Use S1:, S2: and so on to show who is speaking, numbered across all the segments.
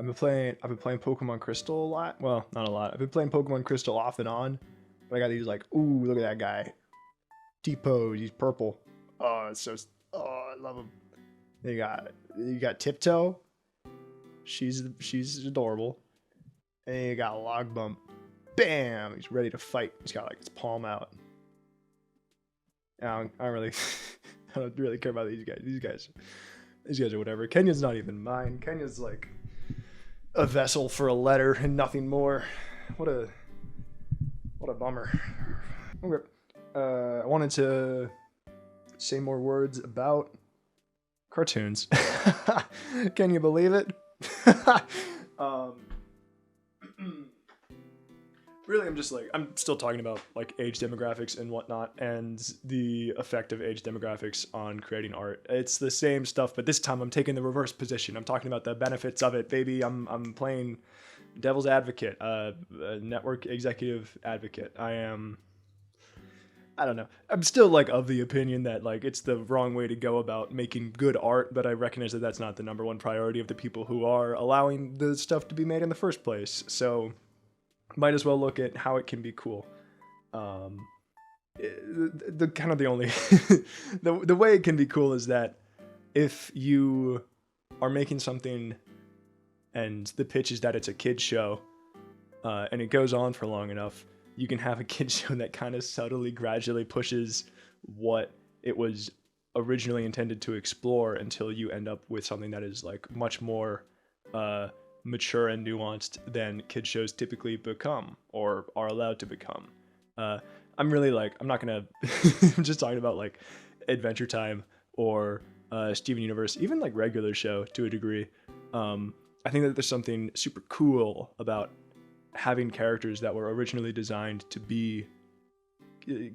S1: I've been playing Pokemon Crystal a lot. Well, not a lot. I've been playing Pokemon Crystal off and on. But I got these like, ooh, look at that guy. T-Pose, he's purple. Oh, it's so, oh, I love him. You got Tiptoe. She's adorable. And you got Log Bump. Bam! He's ready to fight. He's got like his palm out. I don't really, I don't really care about these guys. These guys are whatever. Kenya's not even mine. Kenya's like a vessel for a letter and nothing more. What a bummer. Okay. I wanted to say more words about cartoons. Can you believe it? Really, I'm still talking about like age demographics and whatnot, and the effect of age demographics on creating art. It's the same stuff, but this time I'm taking the reverse position. I'm talking about the benefits of it, baby. I'm playing devil's advocate, a network executive advocate. I don't know. I'm still like of the opinion that like it's the wrong way to go about making good art, but I recognize that that's not the number one priority of the people who are allowing the stuff to be made in the first place. So might as well look at how it can be cool. The kind of the only the way it can be cool is that if you are making something and the pitch is that it's a kid's show, and it goes on for long enough, you can have a kid's show that kind of subtly, gradually pushes what it was originally intended to explore until you end up with something that is like much more mature and nuanced than kid shows typically become or are allowed to become. I'm really like, I'm not gonna I'm just talking about like Adventure Time or Steven Universe, even like regular show to a degree. I think that there's something super cool about having characters that were originally designed to be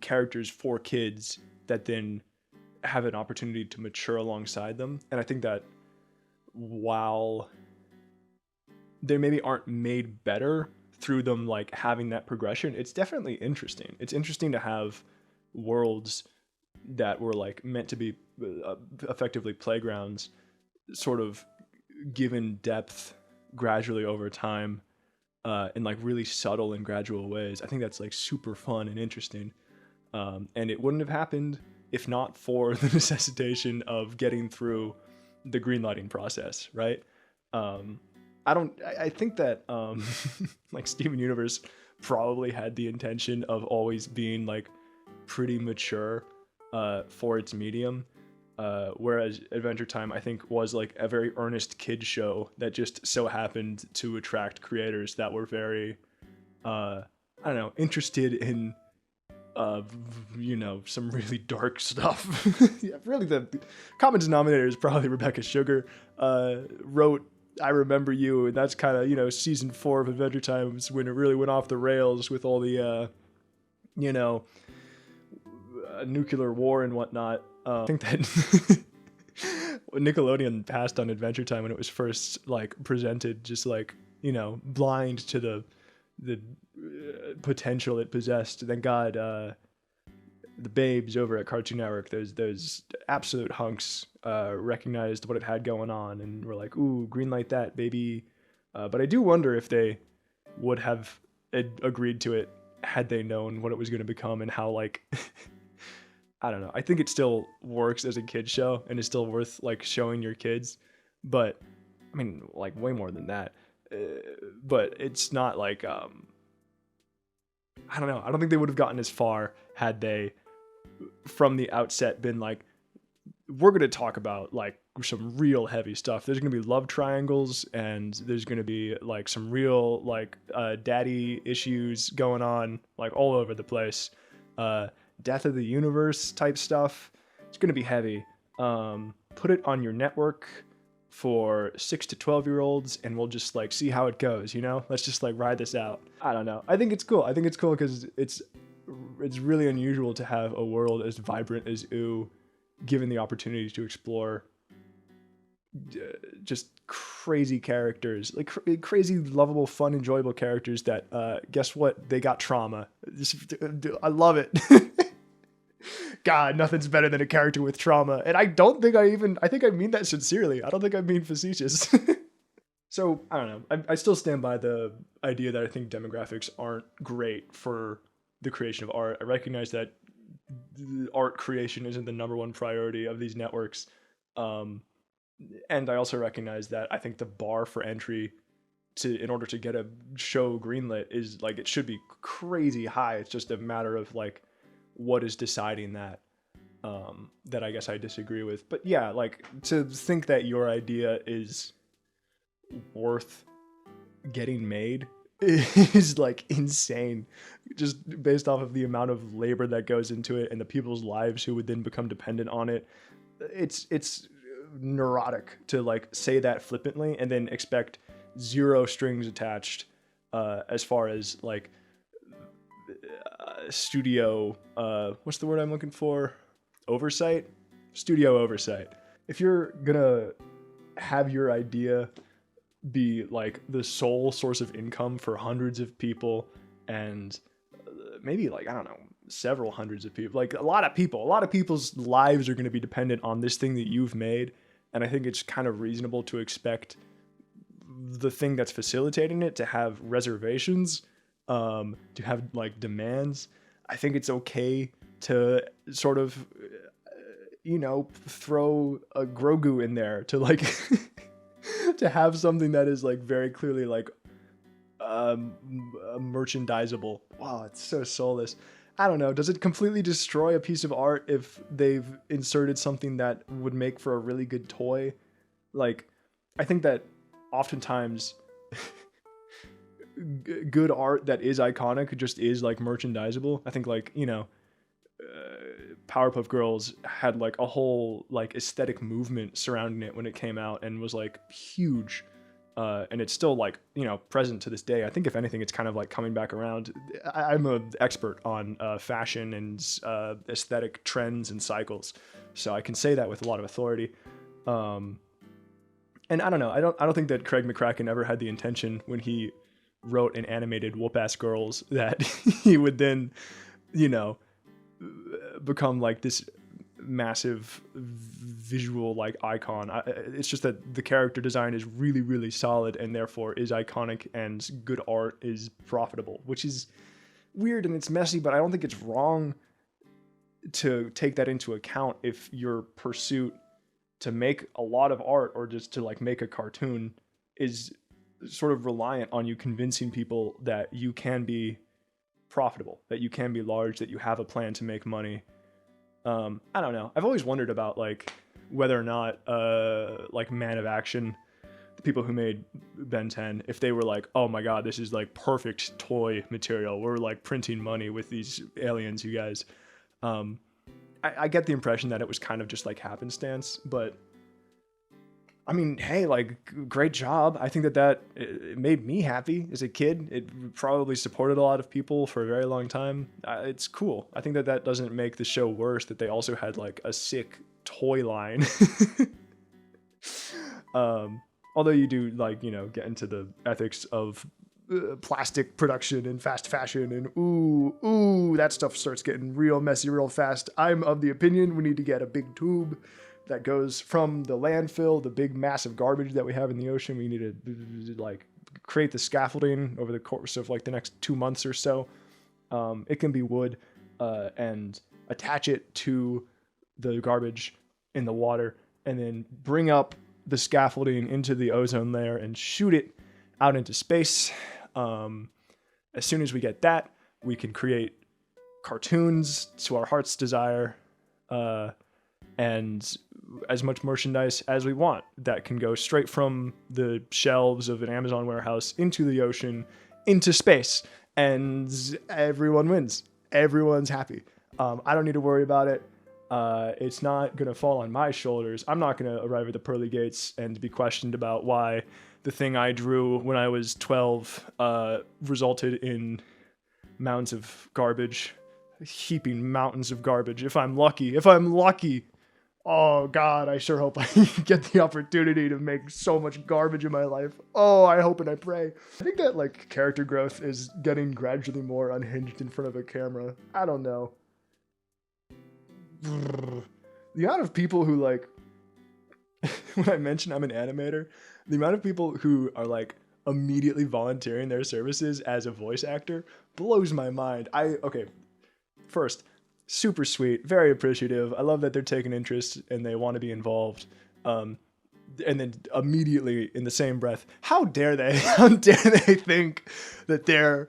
S1: characters for kids that then have an opportunity to mature alongside them. And I think that while they maybe aren't made better through them like having that progression, it's definitely interesting. It's interesting to have worlds that were like meant to be effectively playgrounds sort of given depth gradually over time, in like really subtle and gradual ways. I think that's like super fun and interesting. And it wouldn't have happened if not for the necessitation of getting through the greenlighting process, right? I think that like Steven Universe probably had the intention of always being like pretty mature for its medium, whereas Adventure Time I think was like a very earnest kid show that just so happened to attract creators that were very I don't know, interested in some really dark stuff. Yeah, really the common denominator is probably Rebecca Sugar wrote I Remember You, and that's kind of, season 4 of Adventure Time when it really went off the rails with all the, nuclear war and whatnot. I think that when Nickelodeon passed on Adventure Time when it was first, like, presented, just, like, blind to the potential it possessed. Thank God, the babes over at Cartoon Network, those absolute hunks, recognized what it had going on and were like, ooh, greenlight that, baby. But I do wonder if they would have agreed to it had they known what it was going to become and how, like, I don't know. I think it still works as a kid's show and is still worth, like, showing your kids. But, I mean, like, way more than that. But it's not like, I don't know. I don't think they would have gotten as far had they from the outset been like, we're going to talk about like some real heavy stuff. There's going to be love triangles and there's going to be like some real like daddy issues going on like all over the place. Death of the universe type stuff. It's going to be heavy. Put it on your network for 6 to 12-year-olds and we'll just like see how it goes, Let's just like ride this out. I don't know. I think it's cool. I think it's cool because it's really unusual to have a world as vibrant as OO given the opportunity to explore just crazy characters, like crazy, lovable, fun, enjoyable characters that, guess what? They got trauma. I love it. God, nothing's better than a character with trauma. And I think I mean that sincerely. I don't think I mean facetious. So I don't know. I still stand by the idea that I think demographics aren't great for the creation of art. I recognize that the art creation isn't the number one priority of these networks. Um, and I also recognize that I think the bar for entry to in order to get a show greenlit is like it should be crazy high. It's just a matter of like what is deciding that. That I guess I disagree with. But yeah, like to think that your idea is worth getting made is like insane, just based off of the amount of labor that goes into it and the people's lives who would then become dependent on it. It's neurotic to like say that flippantly and then expect zero strings attached as far as like studio what's the word I'm looking for, oversight, studio oversight. If you're gonna have your idea be like the sole source of income for hundreds of people and maybe like I don't know, several hundreds of people, like a lot of people's lives are going to be dependent on this thing that you've made. And I think it's kind of reasonable to expect the thing that's facilitating it to have reservations, to have like demands. I think it's okay to sort of throw a Grogu in there to like to have something that is like very clearly like merchandisable. Wow, it's so soulless. I don't know. Does it completely destroy a piece of art if they've inserted something that would make for a really good toy? Like, I think that oftentimes good art that is iconic just is like merchandisable. I think like, Powerpuff Girls had like a whole like aesthetic movement surrounding it when it came out and was like huge. And it's still like, present to this day. I think if anything, it's kind of like coming back around. I'm an expert on fashion and aesthetic trends and cycles, so I can say that with a lot of authority. And I don't know. I don't think that Craig McCracken ever had the intention when he wrote and animated Whoop-Ass Girls that he would then, become like this massive visual like icon. It's just that the character design is really, really solid and therefore is iconic, and good art is profitable, which is weird and it's messy, but I don't think it's wrong to take that into account if your pursuit to make a lot of art or just to like make a cartoon is sort of reliant on you convincing people that you can be profitable, that you can be large, that you have a plan to make money. I don't know. I've always wondered about like whether or not like Man of Action, the people who made Ben 10, if they were like, oh my god, this is like perfect toy material. We're like printing money with these aliens, you guys. I get the impression that it was kind of just like happenstance, but I mean, hey, like, great job. I think that it made me happy as a kid. It probably supported a lot of people for a very long time. It's cool. I think that doesn't make the show worse that they also had like a sick toy line. Although you do like, get into the ethics of plastic production and fast fashion and ooh, that stuff starts getting real messy real fast. I'm of the opinion we need to get a big tube that goes from the landfill, the big massive garbage that we have in the ocean. We need to like create the scaffolding over the course of like the next 2 months or so. It can be wood, and attach it to the garbage in the water and then bring up the scaffolding into the ozone layer and shoot it out into space. As soon as we get that, we can create cartoons to our heart's desire, and as much merchandise as we want that can go straight from the shelves of an Amazon warehouse into the ocean, into space, and everyone wins. Everyone's happy. I don't need to worry about it. It's not going to fall on my shoulders. I'm not going to arrive at the pearly gates and be questioned about why the thing I drew when I was 12 resulted in mounds of garbage, heaping mountains of garbage. If I'm lucky, oh God, I sure hope I get the opportunity to make so much garbage in my life. Oh, I hope and I pray. I think that like character growth is getting gradually more unhinged in front of a camera. I don't know. The amount of people who like, when I mention I'm an animator, The amount of people who are like immediately volunteering their services as a voice actor blows my mind. Okay, first, super sweet, very appreciative. I love that they're taking interest and they want to be involved. Um, and then immediately in the same breath, how dare they? How dare they think that their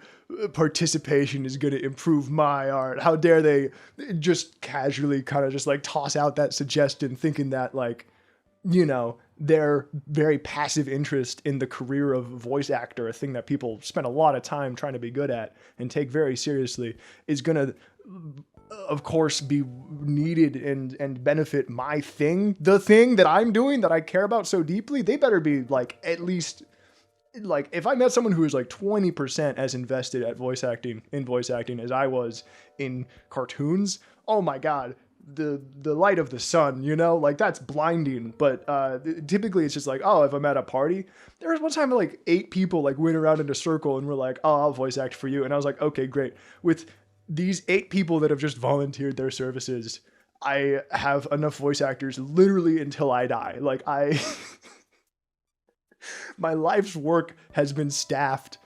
S1: participation is going to improve my art? How dare they just casually kind of just like toss out that suggestion, thinking that like, their very passive interest in the career of voice actor, a thing that people spend a lot of time trying to be good at and take very seriously, is going to, of course, be needed and benefit my thing, the thing that I'm doing that I care about so deeply. They better be like, at least, like, if I met someone who was like 20% as invested in voice acting as I was in cartoons, oh my God, the light of the sun, like that's blinding. But typically it's just like, oh, if I'm at a party, there was one time like 8 people like went around in a circle and were like, oh, I'll voice act for you. And I was like, okay, great. With these 8 people that have just volunteered their services, I have enough voice actors literally until I die. Like my life's work has been staffed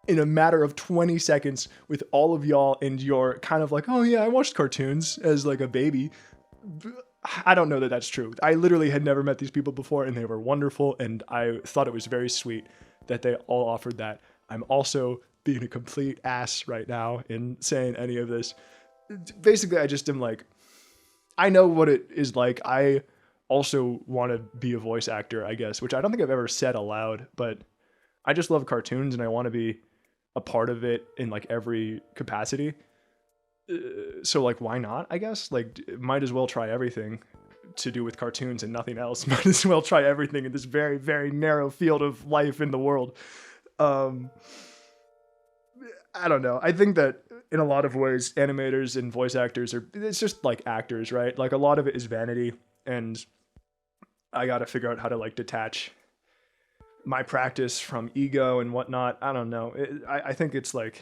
S1: in a matter of 20 seconds with all of y'all and your kind of like, oh yeah, I watched cartoons as like a baby. I don't know that that's true. I literally had never met these people before and they were wonderful. And I thought it was very sweet that they all offered that. I'm also being a complete ass right now in saying any of this. Basically, I just am like, I know what it is like. I also want to be a voice actor, I guess, which I don't think I've ever said aloud, but I just love cartoons and I want to be a part of it in like every capacity. So like, why not? I guess like might as well try everything to do with cartoons and nothing else. Might as well try everything in this very, very narrow field of life in the world. I don't know. I think that in a lot of ways, animators and voice actors it's just like actors, right? Like a lot of it is vanity, and I got to figure out how to like detach my practice from ego and whatnot. I don't know. I think it's like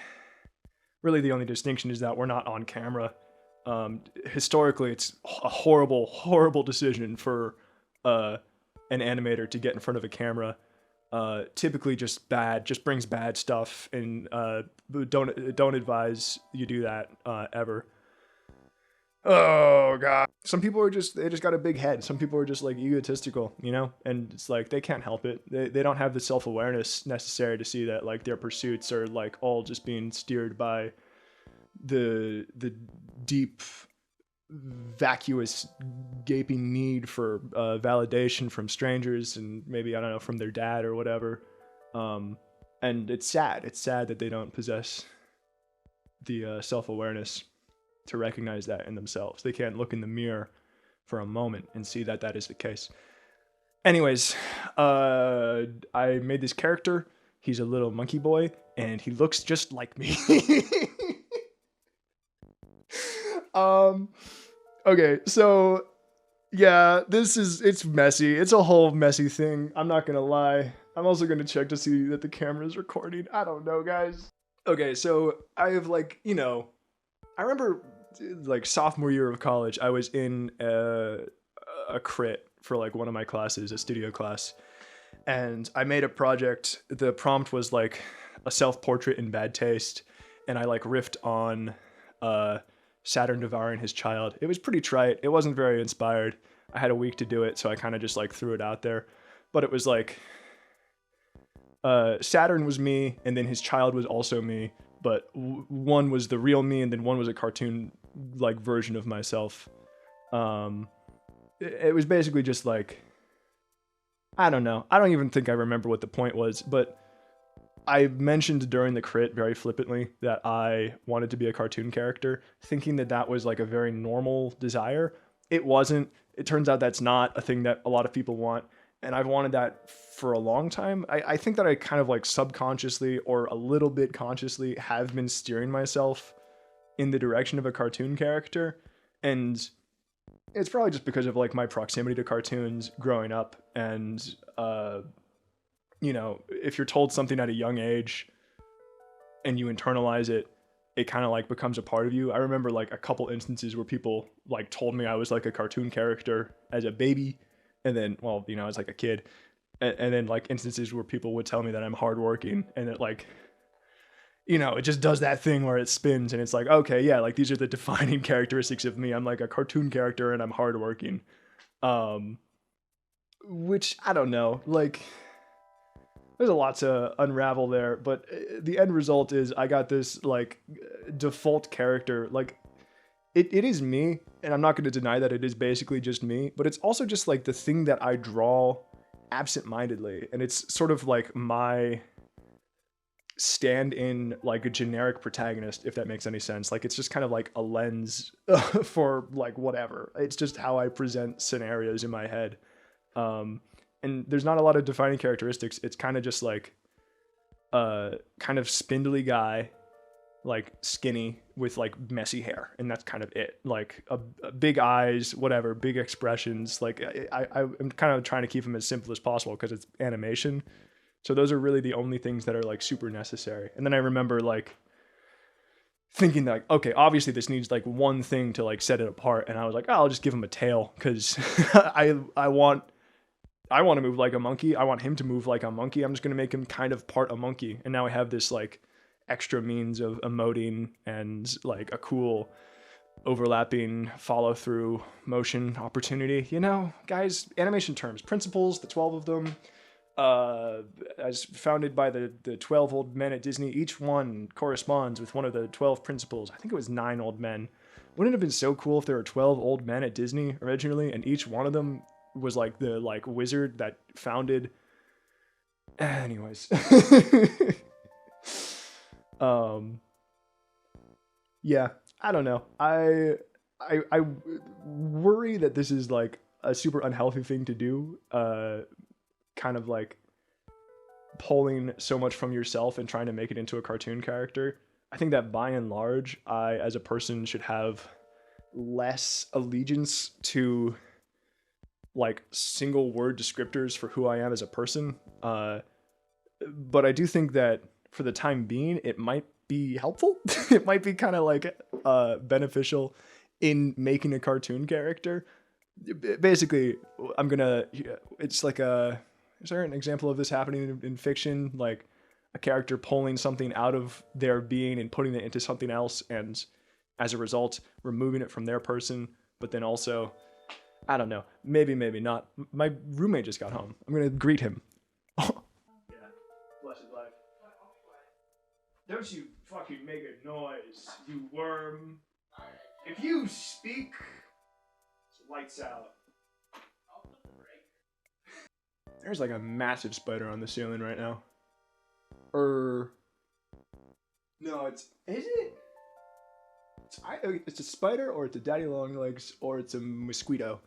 S1: really the only distinction is that we're not on camera. Historically, it's a horrible, horrible decision for an animator to get in front of a camera. Typically just brings bad stuff, and don't advise you do that ever. Oh God. Some people they just got a big head. Some people are just like egotistical, and it's like they can't help it. They don't have the self-awareness necessary to see that like their pursuits are like all just being steered by the deep, vacuous, gaping need for validation from strangers and maybe, I don't know, from their dad or whatever. And it's sad. It's sad that they don't possess the self-awareness to recognize that in themselves. They can't look in the mirror for a moment and see that that is the case. Anyways, I made this character. He's a little monkey boy, and he looks just like me. Okay, so yeah, it's messy. It's a whole messy thing. I'm not gonna lie. I'm also gonna check to see that the camera is recording. I don't know, guys. Okay, so I have like, I remember like sophomore year of college, I was in a crit for like one of my classes, a studio class, and I made a project. The prompt was like a self-portrait in bad taste, and I like riffed on Saturn devouring his child. It was pretty trite. It wasn't very inspired. I had a week to do it, so I kind of just like threw it out there. But it was like Saturn was me, and then his child was also me. But one was the real me, and then one was a cartoon like version of myself. It was basically just like, I don't know. I don't even think I remember what the point was, but I mentioned during the crit very flippantly that I wanted to be a cartoon character, thinking that that was like a very normal desire. It wasn't. It turns out that's not a thing that a lot of people want. And I've wanted that for a long time. I think that I kind of like subconsciously or a little bit consciously have been steering myself in the direction of a cartoon character. And it's probably just because of like my proximity to cartoons growing up. And, if you're told something at a young age and you internalize it, it kind of like becomes a part of you. I remember like a couple instances where people like told me I was like a cartoon character as a baby. And then, well, as like a kid. and then like instances where people would tell me that I'm hardworking, and it like, you know, it just does that thing where it spins, and it's like, okay, yeah, like these are the defining characteristics of me. I'm like a cartoon character, and I'm hardworking. Um, which I don't know, like there's a lot to unravel there, but the end result is I got this like default character. Like it is me, and I'm not going to deny that it is basically just me, but it's also just like the thing that I draw absent-mindedly, and it's sort of like my stand in like a generic protagonist, if that makes any sense. Like it's just kind of like a lens for like whatever. It's just how I present scenarios in my head. Um, and there's not a lot of defining characteristics. It's kind of just like a kind of spindly guy, like skinny with like messy hair, and that's kind of it. Like a big eyes, whatever, big expressions. Like I'm kind of trying to keep them as simple as possible because it's animation. So those are really the only things that are like super necessary. And then I remember like thinking that, like, okay, obviously this needs like one thing to like set it apart, and I was like, oh, I'll just give him a tail because I want to move like a monkey. I want him to move like a monkey. I'm just going to make him kind of part a monkey. And now I have this like extra means of emoting and like a cool overlapping follow through motion opportunity. You know, guys, animation terms, principles, the 12 of them, as founded by the 12 old men at Disney. Each one corresponds with one of the 12 principles. I think it was 9 old men. Wouldn't it have been so cool if there were 12 old men at Disney originally, and each one of them was like the like wizard that founded. Anyways, um, yeah, I don't know. I worry that this is like a super unhealthy thing to do. Kind of like pulling so much from yourself and trying to make it into a cartoon character. I think that by and large, I as a person should have less allegiance to like single word descriptors for who I am as a person. But I do think that for the time being, it might be helpful. It might be kind of like beneficial in making a cartoon character. Basically, I'm gonna. It's like a. Is there an example of this happening in fiction? Like a character pulling something out of their being and putting it into something else, and as a result, removing it from their person, but then also, I don't know, maybe not. My roommate just got home. I'm gonna greet him. Yeah, blessed life. Don't you fucking make a noise, you worm. If you speak, lights out. There's like a massive spider on the ceiling right now. No, is it? It's a spider, or it's a daddy long legs, or it's a mosquito.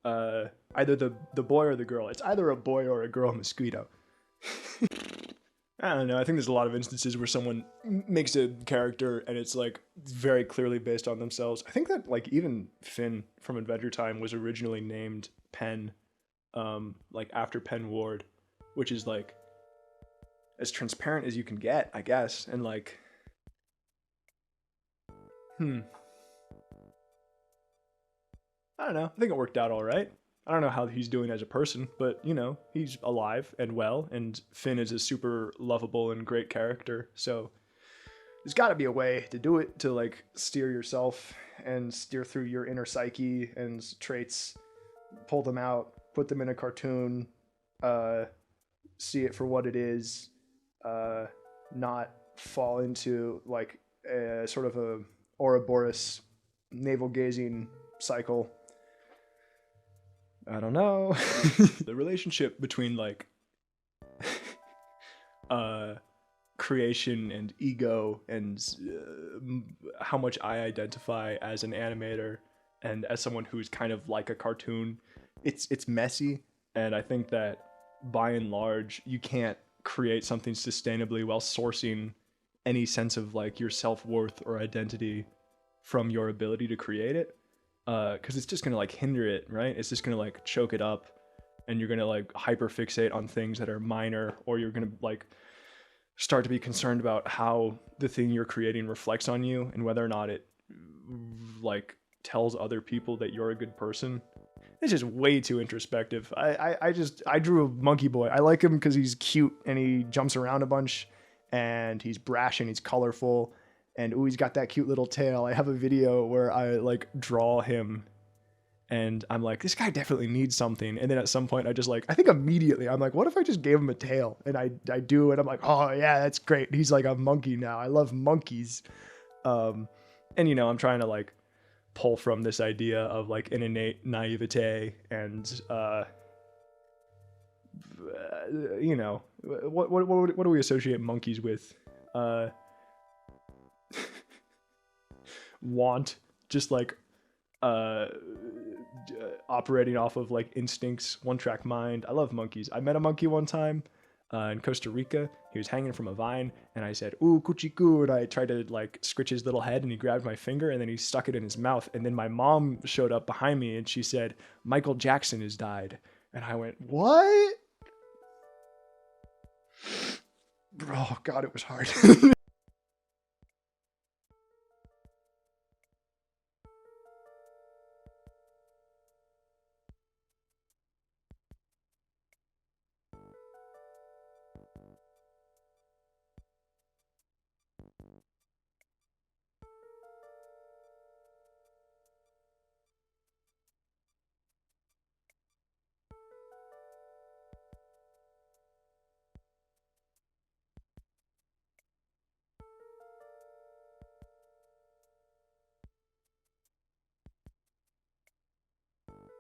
S1: Either the boy or the girl. It's either a boy or a girl mosquito. I don't know. I think there's a lot of instances where someone makes a character and it's like very clearly based on themselves. I think that like even Finn from Adventure Time was originally named Penn, like after Penn Ward, which is like as transparent as you can get, I guess. And like, I don't know. I think it worked out all right. I don't know how he's doing as a person, but you know, he's alive and well, and Finn is a super lovable and great character. So there's got to be a way to do it, to like steer yourself and steer through your inner psyche and traits, pull them out, put them in a cartoon, see it for what it is, not fall into like a sort of a Ouroboros navel gazing cycle. I don't know. The relationship between like creation and ego, and how much I identify as an animator and as someone who's kind of like a cartoon, it's messy, and I think that by and large you can't create something sustainably while sourcing any sense of like your self-worth or identity from your ability to create it, because it's just gonna like hinder it, right? It's just gonna like choke it up, and you're gonna like hyper fixate on things that are minor, or you're gonna like start to be concerned about how the thing you're creating reflects on you and whether or not it like tells other people that you're a good person. It's just way too introspective. I drew a monkey boy. I like him because he's cute and he jumps around a bunch, and he's brash and he's colorful, and ooh, he's got that cute little tail. I have a video where I like draw him, and I'm like, this guy definitely needs something. And then at some point, I think immediately I'm like, what if I just gave him a tail? And I do, and I'm like, oh yeah, that's great. He's like a monkey now. I love monkeys. And I'm trying to like pull from this idea of like an innate naivete and what do we associate monkeys with? Want, just like operating off of like instincts, one track mind. I love monkeys. I met a monkey one time in Costa Rica. He was hanging from a vine, and I said, ooh, kuchiku, and I tried to like scratch his little head, and he grabbed my finger, and then he stuck it in his mouth. And then my mom showed up behind me, and she said, Michael Jackson has died. And I went, what? Oh God, it was hard.